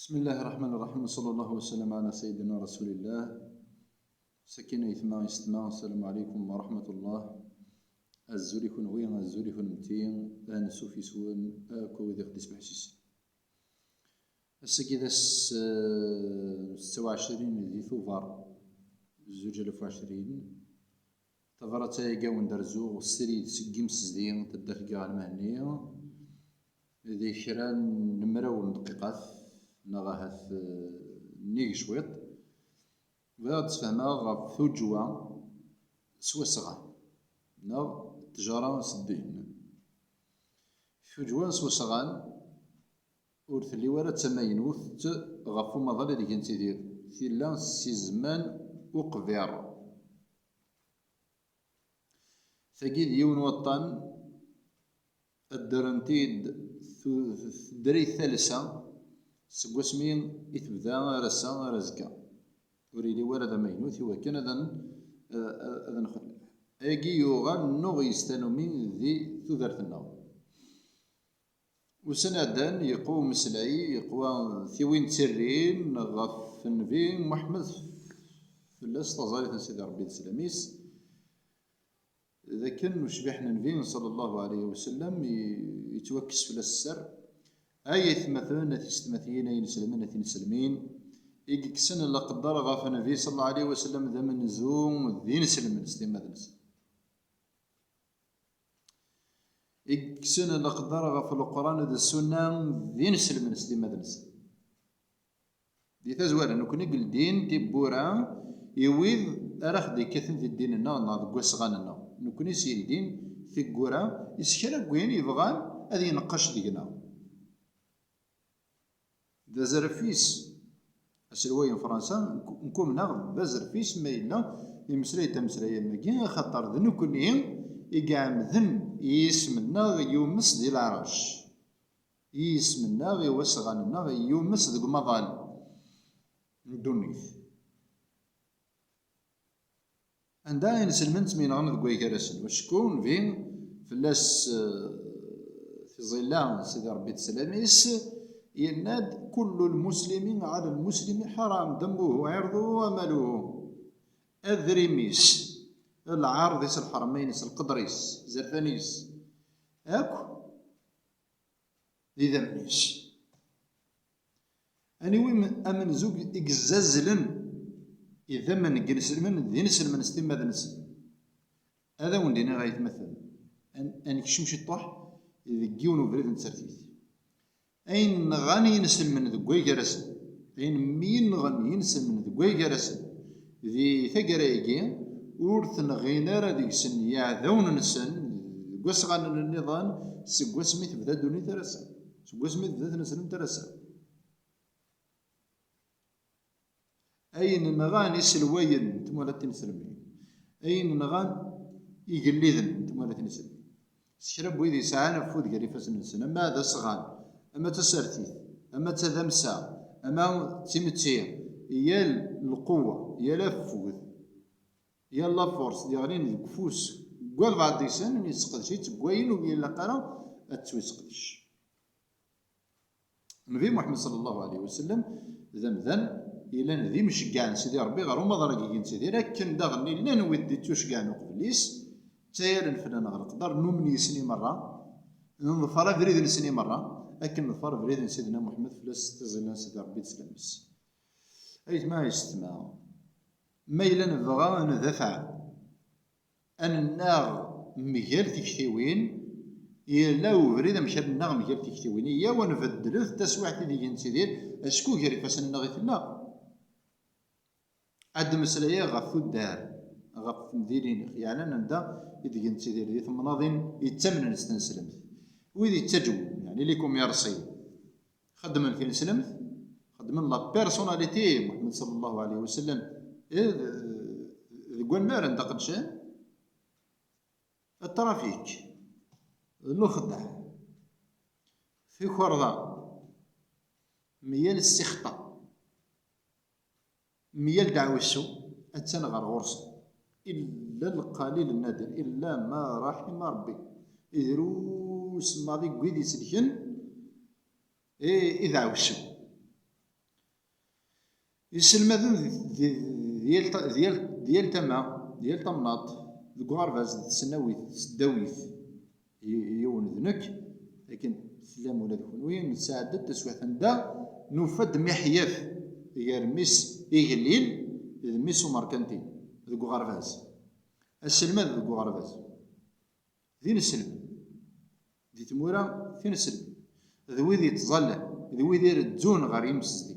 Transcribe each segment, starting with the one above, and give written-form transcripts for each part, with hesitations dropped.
بسم الله الرحمن الرحيم، صلى الله وسلم على سيدنا رسول الله. سكينة يثما يستما. السلام عليكم ورحمة الله. الزوليكون وين الزوليكون متين انسو في سون اكو ذي قديس بحسيس السكيدة 26 ذي ثوفار 2020 تفرت يقاون درزو السريد سقيم سزدين تدخل كاع المهنية ذي شران نمرو دقيقات نغاهث نيك شويط بغا تفهمها غا ثوجوا سوا صغار نغ تجارة سدين ثوجوا سوا صغار ورث اللي ورا تماينوث غفو مظل اللي كنت يدير ثيلا سي زمان وقبير ثقيل يون وطن الدرنتيد الدري الثالثة سقوا سمين يتبدا راسا رازكا وريلي ورا ماينوث هو كان هذا نخل اكي يوغال نوغ يستانو من ذي تودرت النوم وسنادان يقوى مسلعي يقوى ثيوين تسرين غف النبي محمد في اللاس تظالي سيدي ربي السلاميس إذا كان وشبحنا النبي صلى الله عليه وسلم يتوكس في السر أي مثلا تستمثلين ينسلمين تنسلمين يكسن الله قدر غاف النبي صلى الله عليه وسلم ذا من زوم ذي نسلم نسلم هذا نسلم يكسن الله قدر غاف القرآن ذا السنة ذي نسلم نسلم هذا نسلم دي تزوال أنه كنا قل دين تبورا يويذ أرخ دي كثن في الدين النا قوسغان النا نكون يسير الدين في القرى يسكن وين يبغان هذه ينقش دينا ذا زرفيس السلوين فرنسا نكون ناخذ ذا زرفيس ما إلا يمسري تمسري ماكين خاطر ذنو كوني يقام ذن يسمنا يومس ديال العرش يسمنا يوسغاننا يومس ذوك مظال ندونيث عندها ينسلمنت من غنى ذكوي كراسن وشكون فين فلاس في ظلام سيدي ربي السلاميس يناد كل المسلمين على المسلم حرام دمه وعرضه وماله أذريميس العارض يس الحرمين يس القدريس زرفانيس أكو إذا منيش أني وين أمن زوج إجزازلن إذا ما نسلمن ذي نسلمن ستيم هذا نسلم هذا وندينا غايتمثل أن يكشم شي طاح إذا جيون وبريد نسرتيث أين غاني نسلمن ذكوي جرسن أين مين غاني نسلمن ذكوي جرسن ذي ثقرايقي ورث غينارا ديك سن يعذون نسن قوسغان النظام سقوسمي تبدا دوني ترسل سقوسمي تبدا نسلم ترسل أين نغان سلوين تمولا تنسلمين أين نغان يقلدن تمولا تنسلمين سشرب ويدي ساعة فود قريفة سنسن أما هذا صغان أما تسرتي أما تذمسا أما تمتير يال القوة يال الفوذ يال لافورس ديالين الكفوس قول بعض ديسان يسقدش يتقوين ويلا قرا أتوسقدش النبي محمد صلى الله عليه وسلم ذن إلا ندي مشكان سيدي ربي غير هما ضرقين سيدي لكن داغني لا نودي توشكان قبليس تاير الفنان غير نقدر نمني سني مرة نظفر بريد سني مرة لكن نظفر بريد سيدنا محمد فلاس تزلنا سيدي ربي تسلمس أيت ما يستمع ما إلا نبغى ندفع أن الناغ مجال تكتيوين إلا وبريد مشى الناغ مجال تكتيوين إيا ونبدلو التسويع اللي ينسيدير أشكو كيري فاسن نغيثنا عاد مسلايا غف الدار غف مديرين خيانا نبدا يدقن تيدير دي ثم ناضين يتمن نستنسلمت ويدي يتجو يعني ليكم يرصي خدمن في نسلمت خدمن لا بيرسوناليتي محمد صلى الله عليه وسلم قول مار ندقنشان الترافيك الخدع في خرضة ميال السخطة ميال دعوة السوء أتنغر غرص إلا القليل النادر إلا ما رحم ربي إذروس ماضي قويد يسلكن إذا عوشو يسلم ديال تما ديال تمناط ذوك غرفاز السناويت السداويت يون ذنك لكن سلام ولا ذكون وين نساعدت تسويت دا نفد محياف يرميس يغليل يرميس وماركنتين ذوك غرفاز السلمان ذوك غرفاز ذين السلم دي تمورا فين السلم ذوي ذي تظل ذوي ذي ردزون غير يمسدي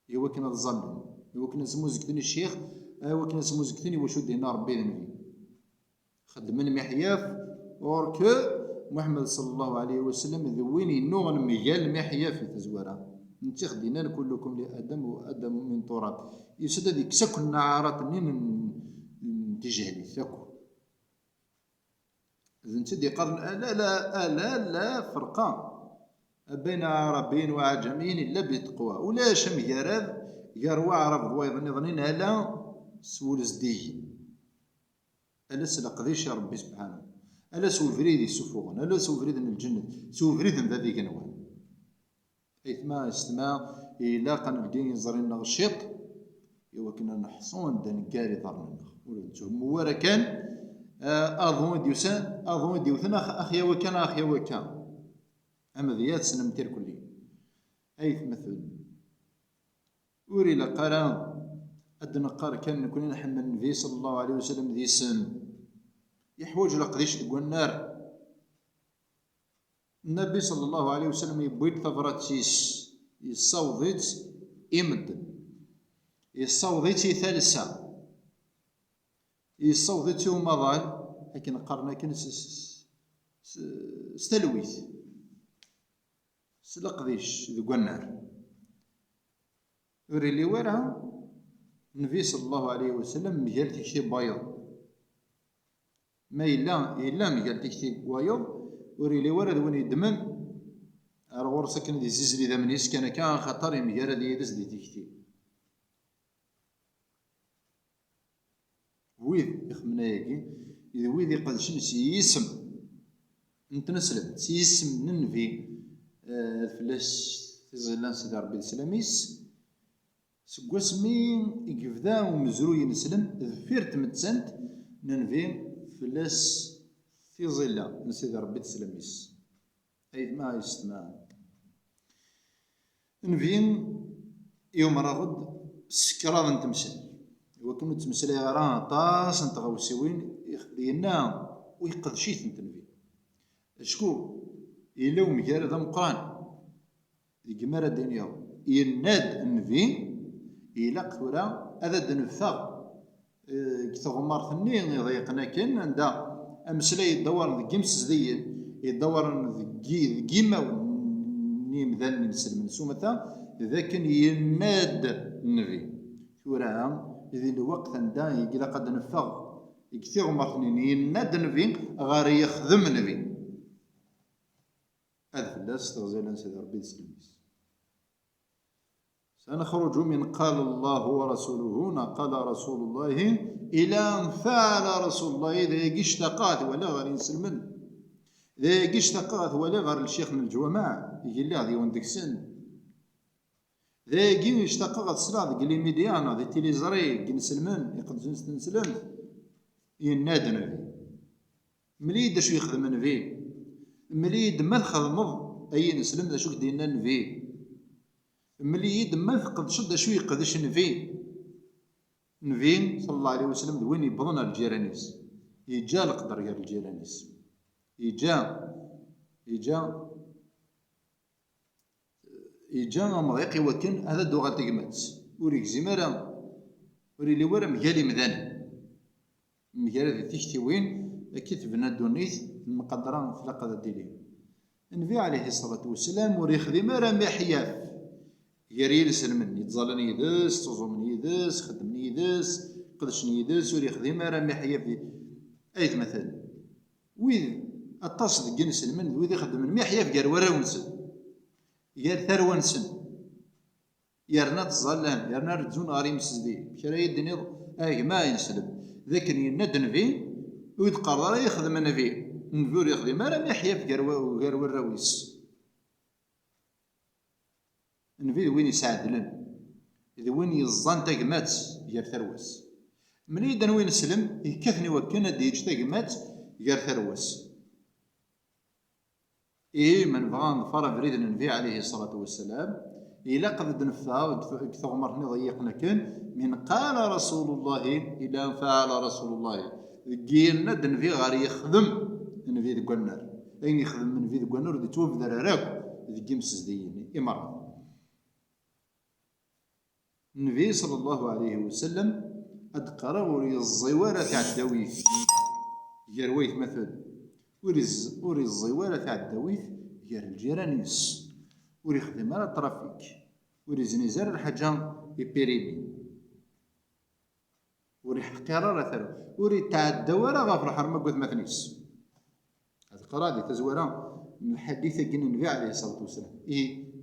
يوا كنا تظلم يوا كنا سموزكتني الشيخ ايوا كنا سموزكتني واش دينا ربي ذنبي خدم المحياف اوركو محمد صلى الله عليه وسلم ذويني نوغ ميال محياف تزوارا انت خدينا كلكم لادم وادم من تراب يسد هذيك سكن النعارات منين تجهلي ثاكو انت دي قرن لا فرقان بين عربين وعجمين الا بتقوى ولا شم يراد يروى عرب ضويض ظنين هلا سول زديه الا سلقديش ربي سبحانه الا سول فريد السفوغن الا سول فريد من الجنة سول فريد من ذيك نوال ايثما استماع الا قن الدين زرينا غشيط يوا كنا نحصون دان كاري ضرنا ورا كان اظن ديوسان اخيا وكان اما ذيات سنمتير كلي ايث مثل وري لقرا الدنقار كان نكون نحمل النبي صلى الله عليه وسلم ذي سن يحوج لقديش تقول النار النبي صلى الله عليه وسلم يبويد ثغراتيس يصوضيت يمد يصوضيت ثالثة يصوضيت يوم مضال لكن قرنا كان استلويت سلقديش ذو النار وري لي وراها النبي صلى الله عليه وسلم مجال تكشي بايض ما إلا مجال تكشي بايض وري لي ورا ذوين يدمن أرغور سكن دي زيزلي ذا منيس كان خطر مجال دي يدس دي تكشي ويذ يخمنا ياكي إذا ويذ يقدشن سيسم انت نسلم سيسم ننفي الفلاس في ظلان سيدي ربي السلاميس سكواسمي يقفدا ومزروي نسلم ذفير تمتسنت ننفي فلاس في ظلان سيدي ربي السلاميس أي ما يستمع نفين يوم رغد سكرا تمثل وكنو تمثل راه طاس انت غوسيوين يخلينا ويقدشيت نتنفي شكون إلا ومجال ذا مقران يجمر الدنيا يناد النبي إلا قثورا هذا دنفثا كثغمار ثنين يضيقنا كان عندها أمسلا يدور ذي جيمس زديين يدور ذي جيما نيم ذا نسلم نسومتا إذا كان يناد النبي ثورا ذي الوقت عندها يجي لقد نفغ كثغمار ثنين يناد النبي غير يخدم النبي هذا فلاس تغزيلا سيدي ربي السلميس سنخرج من قال الله ورسوله قال رسول الله إلى فعل رسول الله إذا يشتقات ولا غير ينسلمن إذا يشتقات ولا غير الشيخ من الجوامع يجي لي غادي وندك سن إذا يشتقات صلاة قال لي ميديانا ذي تيليزري كي نسلمن يقدس نسلم ينادن فيه ملي شو يخدمن فيه ملي ما تخدمض أي نسلم ذا شو كدينا نفيه ملي يد ما تقد شد شو يقدش نفيه نفين صلى الله عليه وسلم وين يبضنا الجيرانيس يجا القدر يا الجيرانيس يجا مضيقي وكن هذا دوغا تقمت وريك زمارة وري لي ورا مجالي مذان مجالي ذي تشتي وين أكيد بنا دونيث المقدران في لقد ديلي النبي عليه الصلاة والسلام وريخ ذي مرة محياف يريل سلمني يتظلني يدس تظلمني يدس خدمني يدس قدشني يدس وريخ ذي مرة محياف أيت مثلا ويذ التصد جن سلمن ويذ خدم محياف قال ورا ونسن قال ثروة نسن يرنا تظلان يرنا رجون غاري مسدي بشرا يدني ما ينسلم ذاك يندن فيه ويتقرر يخدم أنا فيه نفور يخدم أنا يحيى في غير الراويس نفيد وين يساعد لن إذا وين يزان تاقمات يار ثرواس من يدن وين سلم يكثني وكنا ديج تاقمات يار ثرواس. من بغى نفر بريد النبي عليه الصلاة والسلام إلا قد نفا ثغمرني ضيقنا كان من قال رسول الله إلى فعل رسول الله قيلنا النبي غير يخدم النبي ذي النار أين يخدم النبي ذي النار ذي توف ذراراك ذي جيمس زديين إمارة. النبي صلى الله عليه وسلم أدقر الزوارة تاع الدويف يرويث مثلا وري الزوارة تاع الدويف يا الجيرانيس وري خدم على الترافيك وري زنيزار الحاجة يبيريمي وري حقيرة ثرو وري تاع الدوارة غافر حرمة قد مثنيس. هذا قرادي تزوارة من الحديثة قلنا النبي عليه الصلاة والسلام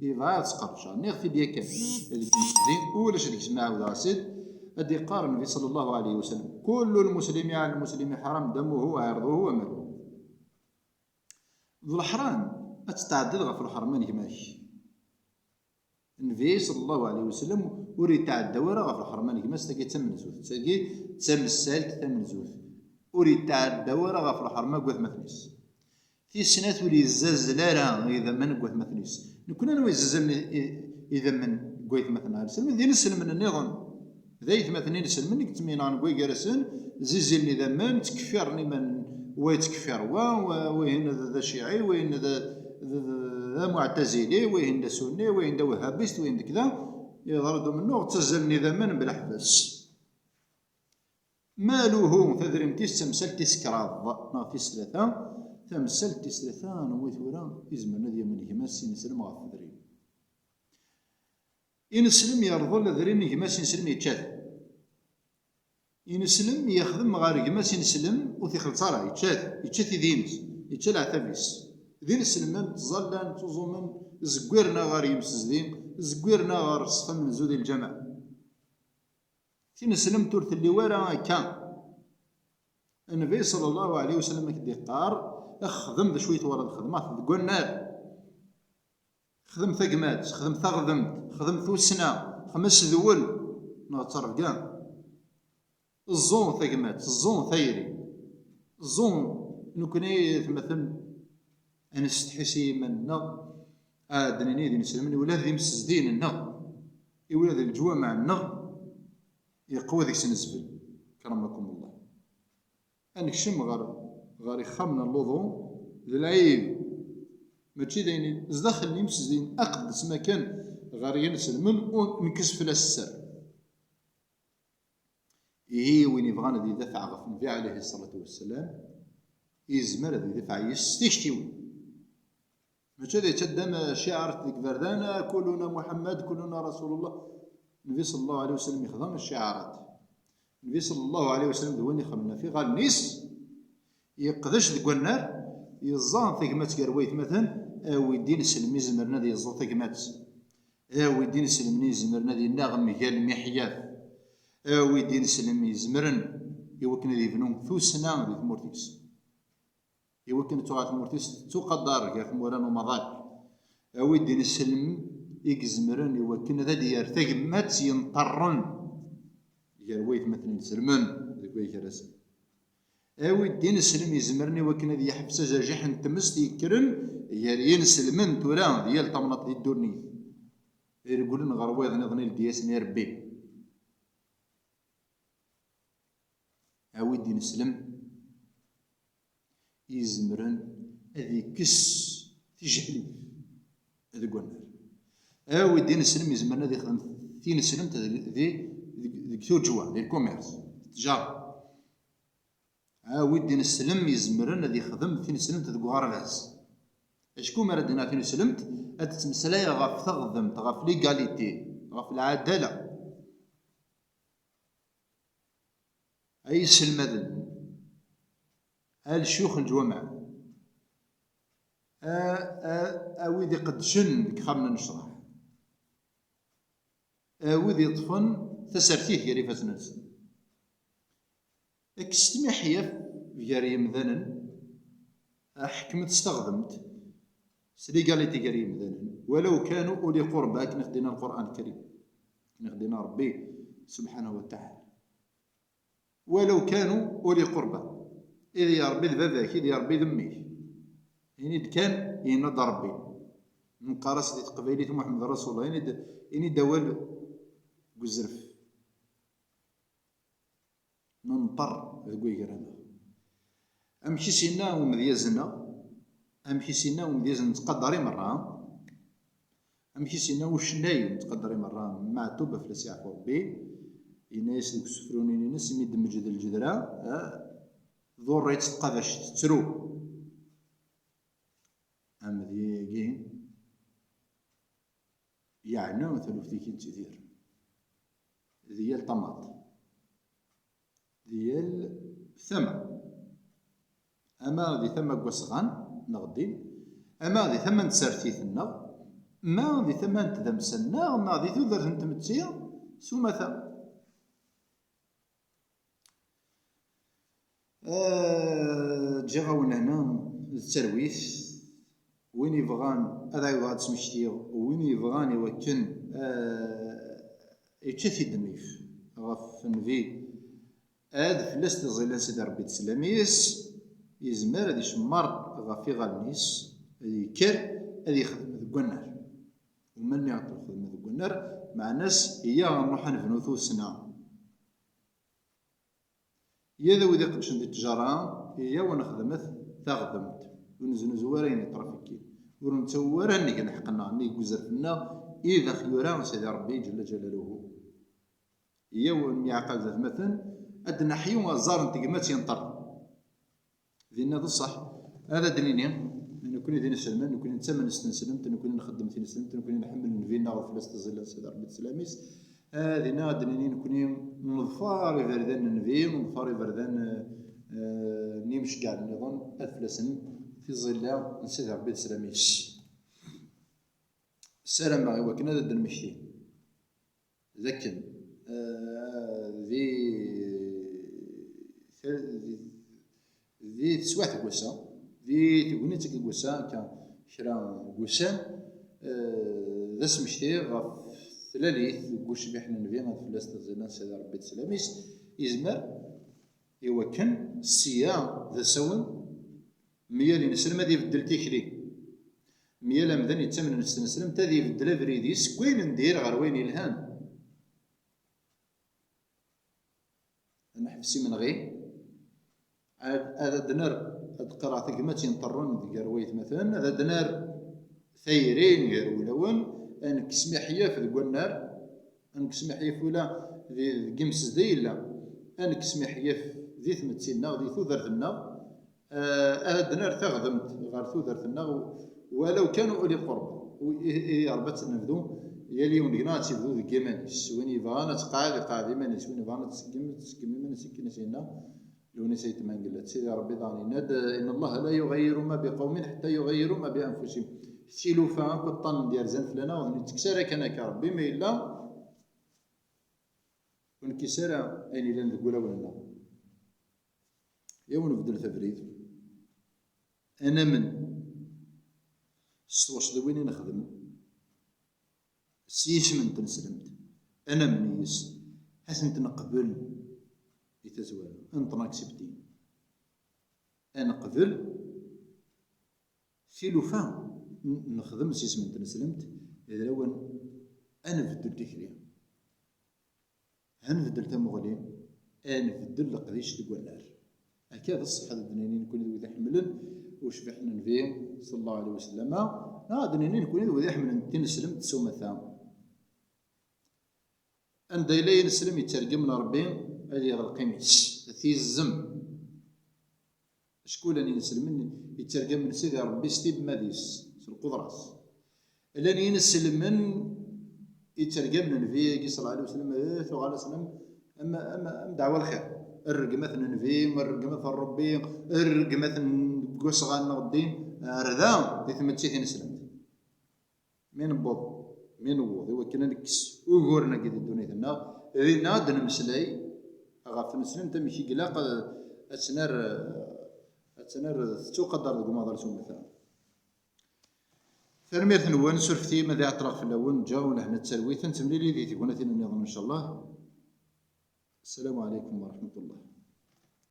إذا تسقرش نغفي بيا كان هذيك المسلمين ولا شريك سماع وذا سيد أدي قال النبي صلى الله عليه وسلم كل المسلم على المسلم حرام دمه وعرضه وماله. ذو الحرام أتستعدل غف الحرمان كماش النبي صلى الله عليه وسلم وري تاع الدوارة غف الحرمان كماش تاكي تسمن زوث تاكي تسمن السالك تسمن زوث وري تاع الدوارة غف الحرمان قوث مثنيس في السنات ولي الزلزلة إذا من قوث مثنيس نكون أنا ويززلني إذا من قوث مثنى سلم ذي نسلم من النظام ذي مثنين نسلم منك تمين عن قوي جالسين زلزلني ذا من تكفرني من ويتكفر وين ذا شيعي وين ذا معتزلي وين ذا سني وين ذا وهابيست وين كذا يضردوا منه تزلني ذا من بالحبس مالوه تدريمتيس تمثل تسكراض ناقص ثلاثة تمثل تسلثة نويثورا إزمنا ذي من هما سنسلم غاف دريم إن سلم يرضى لذرين هما سنسلم يتشاف إن سلم يخدم غير هما سنسلم وثيخل صارع يتشاف ذينس يتشال عتابيس ذين السلمان تظلان تظمن زقيرنا غير يمسزدين زقيرنا غير صفا من زود الجمع ثين سلم تورث اللي ورا كان النبي صلى الله عليه وسلم كدي قار خدم ذا شويه ورا الخدمات تقول النار خدم ثقمات خدم ثغذمت خدم ثوسنا خمس ذول نتصرف كاع الزون ثقمات الزون ثيري الزون نكوني مثلا انا استحسي منا دنيني دي نسلمني ولا ذي مسزدين النغ ولا ذي الجوامع النغ يقوى ذيك سنزبل كرمكم الله انك شم غار يخمنا اللوضو للعيب ماشي داينين زداخل يمسزين اقدس مكان غار ينسلمن ونكسف له السر وين يبغانا ذي دفع غف النبي عليه الصلاة والسلام يزمر ذي دفع يستشتيوي ماشي ذي تدم شعار ذيك بردانا كلنا محمد كلنا رسول الله. النبي صلى الله عليه وسلم يخدم الشعارات النبي صلى الله عليه وسلم دوين يخمنا في غال نيس يقدش ذيك النار يزان ثقمات كرويت مثلا ويدين السلمي زمرنا ذي يزان ثقمات ويدين السلمي زمرنا ذي النغم قال محياف ويدين السلمي زمرن يوكن ذي فنون ثوسنا ذي ثمورتيس يوكن توعات ثمورتيس تقدر كيف موران ومضال ويدين السلم يكزمرن يوكن ذا ديار ثقمات ينطرن يرويت مثلا سلمان ذيك ويك راسل ويدين السلم يزمرني وكنا ذي يحبس جاجح تمس يكرن ينسلمن تورا ديال طمنط ذي الدورني يقولون غرويض نظني لدياسني ربي ويدين السلم يزمرن هذي كس تجهلي هذا قلنا ويدين السلم يزمرن ذي خدم ثين السلم ذي توجوا ذي الكوميرس التجارة ويدين السلم يزمرن ذي خدم ثين السلم تذكو غرفاس اشكون مردنا ثين السلم تتمسلاي غاف تغضم غاف ليغاليتي غاف العدالة أي سلمذن الشيوخ الجوامع ويدي قد شن كخمنا نشرح ويدي يطفن تسرتيه يا ريفة نفسه اكستمع حياف يا مذنن حكمت استخدمت سليقاليتي قريب مذنن ولو كانوا أولي قربى كنا خدينا القرآن الكريم نخدينا ربي سبحانه وتعالى ولو كانوا أولي قربى إذ يا ربي ذبابك إذ يا ربي ذميك يعني كان ينادى ربي من قرص دي تقبيلية محمد رسول الله يعني دوال قزرف ننطر ذكوي قرانا أمشي سينا ومذيزنا أمشي سينا ومذيزنا نتقدري مرة أمشي سينا وشناي نتقدري مرة مع توبة فلسي عفو ربي يناس ديك السفرونين يناس يمد مجد الجدرة ذو الريت تقدرش تترو أما ذيكين يعني مثلا في ذيك تدير ديال الطماط ديال الثمر أما ذي ثمة قوسغان نغدي أما ذي ثمة نتسرتيثنا ما ذي ثمة نتدمسنا ما ذي ثوذر نتمتيا سمثا جاونا هنا الترويث وين يبغان هذا يبغى تسمشتي وين يبغان يوكن يتشثي دميف غف نفي فلاس تزيلان سيدي ربي تسلاميس يزمر هذا يشمر غفي غالنيس هذا يكر هذا يخدم ذو النار ومن يعطي الخدمة ذو النار مع ناس هي نروح نفنوثو سنة هي ذو ذي قدشن دي التجارة هي ونخدمت تغدمت ونزن زوارين يطرفكين ونتوارا نيك نحقنا نيك وزرفنا إذا خيورا سيدي ربي جل جلاله هي ونيعقل ذات مثلا أدنا حيو الزار نتقمات ينطر ذينا ذو الصح هذا دليلين نكون ذي نسلمان نكون نتمن نستنسلمت نكون نخدم في نسلمت نكون نحمل نفينا وفلست تزيل سيدي ربي السلاميس هذينا دليلين نكون نظفار يفردان نفي ونظفار يفردان نيمش كاع النظام أفلسن في ظل سيدي ربي السلاميس السلام معي وكنا ذا المشتي ذكن ذي تسوات قوسا ذي تقولنيتك القوسا كان شرا قوسا ذا سمشتي غف ثلاليث قوش بيحنا نبي غف فلاس تزيلان سيدي ربي السلاميس يزمر يوكن السيا ذا سون ميال نسلم هذه يبدل تيكري ميال أمذن يتمن نسلم تذي يبدل فريديس كوين ندير غير وين يلهان أنا حفسي من غي هذا دنر القراءة تقمات ينطرون ذي قرويت مثلا هذا دنر ثيرين غير ولون أنك سمحية في ذو النار أنك سمحية فولا ذي قمس ذي لا أنك سمحية ذي ثمتسينا وذي ثوذرتنا دنار تغذمت غير ثوذرتنا ولو كانوا أولي قرب يربط نبدو يلي ونقنات يبدو ذي كيمانيس وين يبغانا تقاعد إيمانيس وين يبغانا تسكم إيمانيس كنا سينا لو نسيت ما قلت سيدي ربي ضاني ناد إن الله لا يغير ما بقوم حتى يغيروا ما بأنفسهم سيلو فان كطن ديال زنف لنا ونتكسر كنا كربي ما إلا ونكسر أين إلا نقول ولا يوم نبدل تبريد أنا من ستوش دويني نخدم سيش من تنسلمت أنا من يس حسن تنقبل يتزوال أنت ناكسبتين أنا قبل سيلو فان نخدم سيس من تنسلمت إذا لو أنا بدل تكري أنا بدل تمغلي أنا بدل قديش تقول النار هكذا الصحة الدنينين نكون ذي حملن وش بحنا نفيه صلى الله عليه وسلم الدنينين نكون ذي حملن تنسلم تسوم ثام أن دايلي نسلم يترجمنا ربي هذه القميص في الزم شكون اللي نسلم يترجم من سيدي ربي ستيب ماديس في القدراس اللي نسلم من يترجم من في صلى الله عليه وسلم عليه وسلم أما دعوة الخير الرق مثلا نفي الرق مثلا ربي الرق مثلا قصغان نغدين رذام يثمتشي نسلم من بوض من ووض هو كنا نكس وغورنا كي الدنيا ثنا ذي ناد نمسلاي غاف نسلم تمشي قلاق أتنار تقدر ذو ماذا رسول مثلا ترميرت نوان سرفتي ماذا اعتراف في اللون جاونا هنا الترويث تمليلي ذي تقولنا النظام ان شاء الله. السلام عليكم ورحمة الله.